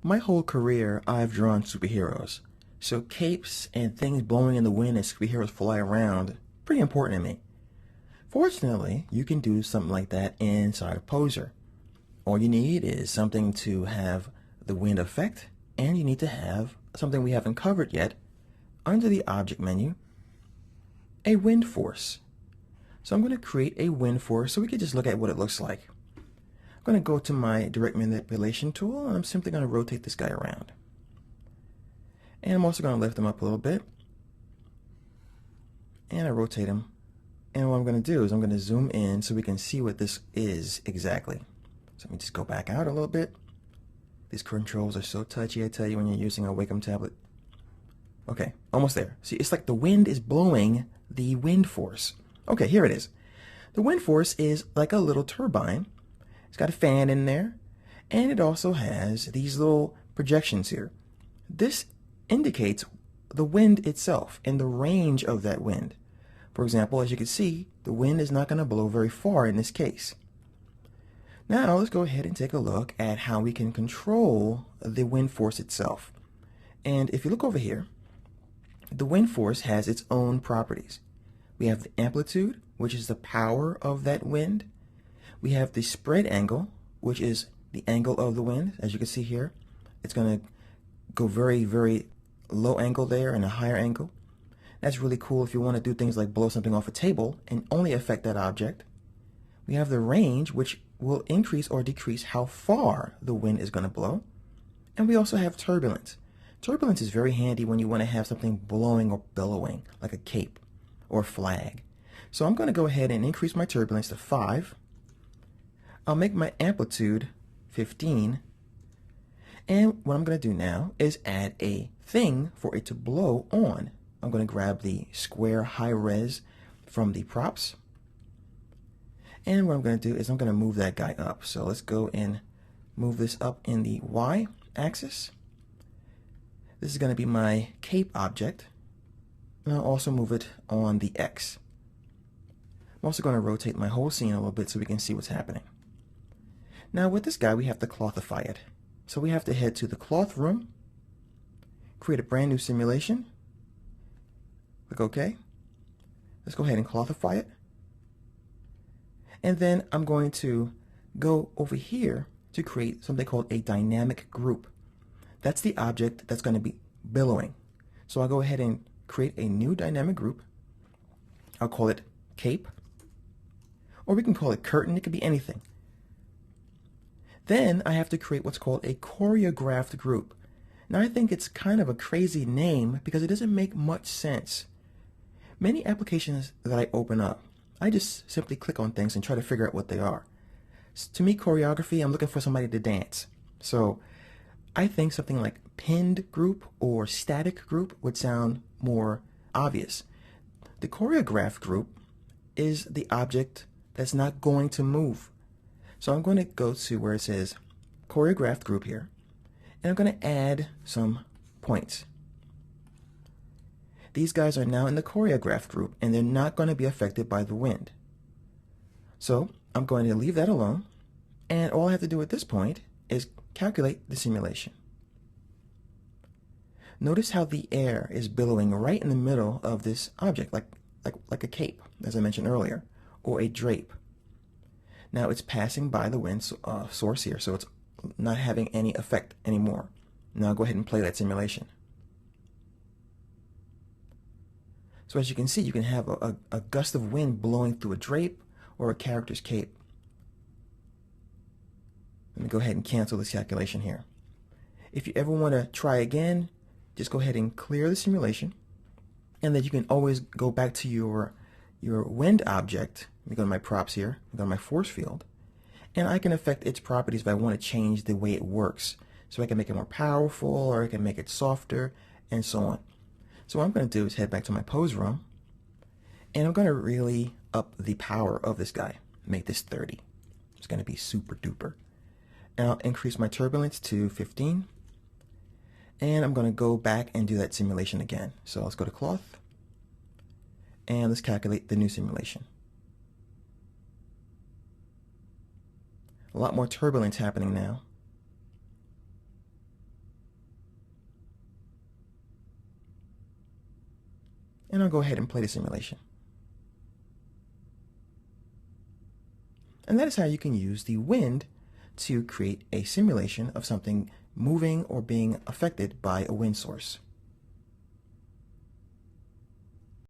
My whole career, I've drawn superheroes. So capes and things blowing in the wind as superheroes fly around, pretty important to me. Fortunately, you can do something like that inside of Poser. All you need is something to have the wind effect, and you need to have something we haven't covered yet, under the object menu, a wind force. So I'm going to create a wind force so we can just look at what it looks like. I'm going to go to my direct manipulation tool, and I'm simply going to rotate this guy around. And I'm also going to lift him up a little bit. And I rotate him. And what I'm going to do is I'm going to zoom in so we can see what this is exactly. So let me just go back out a little bit. These controls are so touchy, I tell you, when you're using a Wacom tablet. Okay, almost there. See, it's like the wind is blowing the wind force. Okay, here it is. The wind force is like a little turbine. It's got a fan in there, and it also has these little projections here. This indicates the wind itself and the range of that wind. For example, as you can see, the wind is not going to blow very far in this case. Now let's go ahead and take a look at how we can control the wind force itself. And if you look over here, the wind force has its own properties. We have the amplitude, which is the power of that wind. We have the spread angle, which is the angle of the wind. As you can see here, it's going to go very, very low angle there and a higher angle. That's really cool if you want to do things like blow something off a table and only affect that object. We have the range, which will increase or decrease how far the wind is going to blow. And we also have turbulence. Turbulence is very handy when you want to have something blowing or billowing, like a cape or a flag. So I'm going to go ahead and increase my turbulence to 5. I'll make my amplitude 15. And what I'm going to do now is add a thing for it to blow on. I'm going to grab the square high res from the props. And what I'm going to do is I'm going to move that guy up. So let's go and move this up in the Y axis. This is going to be my cape object. And I'll also move it on the X. I'm also going to rotate my whole scene a little bit so we can see what's happening. Now with this guy, we have to clothify it. So we have to head to the cloth room, create a brand new simulation, click OK. Let's go ahead and clothify it. And then I'm going to go over here to create something called a dynamic group. That's the object that's going to be billowing. So I'll go ahead and create a new dynamic group. I'll call it cape, or we can call it curtain. It could be anything. Then I have to create what's called a choreographed group. Now I think it's kind of a crazy name because it doesn't make much sense. Many applications that I open up, I just simply click on things and try to figure out what they are. To me, choreography, I'm looking for somebody to dance. So I think something like pinned group or static group would sound more obvious. The choreographed group is the object that's not going to move. So I'm going to go to where it says choreographed group here, and I'm going to add some points. These guys are now in the choreographed group, and they're not going to be affected by the wind. So I'm going to leave that alone, and all I have to do at this point is calculate the simulation. Notice how the air is billowing right in the middle of this object, like a cape, as I mentioned earlier, or a drape. Now it's passing by the wind source here, so it's not having any effect anymore. Now I'll go ahead and play that simulation. So as you can see, you can have a gust of wind blowing through a drape or a character's cape. Let me go ahead and cancel this calculation here. If you ever want to try again, just go ahead and clear the simulation, and then you can always go back to your wind object. Let me go to my props here, go to my force field, and I can affect its properties if I want to change the way it works. So I can make it more powerful, or I can make it softer, and so on. So what I'm going to do is head back to my pose room, and I'm going to really up the power of this guy, make this 30. It's going to be super duper. And I'll increase my turbulence to 15. And I'm going to go back and do that simulation again. So let's go to cloth, and let's calculate the new simulation. A lot more turbulence happening now. and I'll go ahead and play the simulation. And that is how you can use the wind to create a simulation of something moving or being affected by a wind source.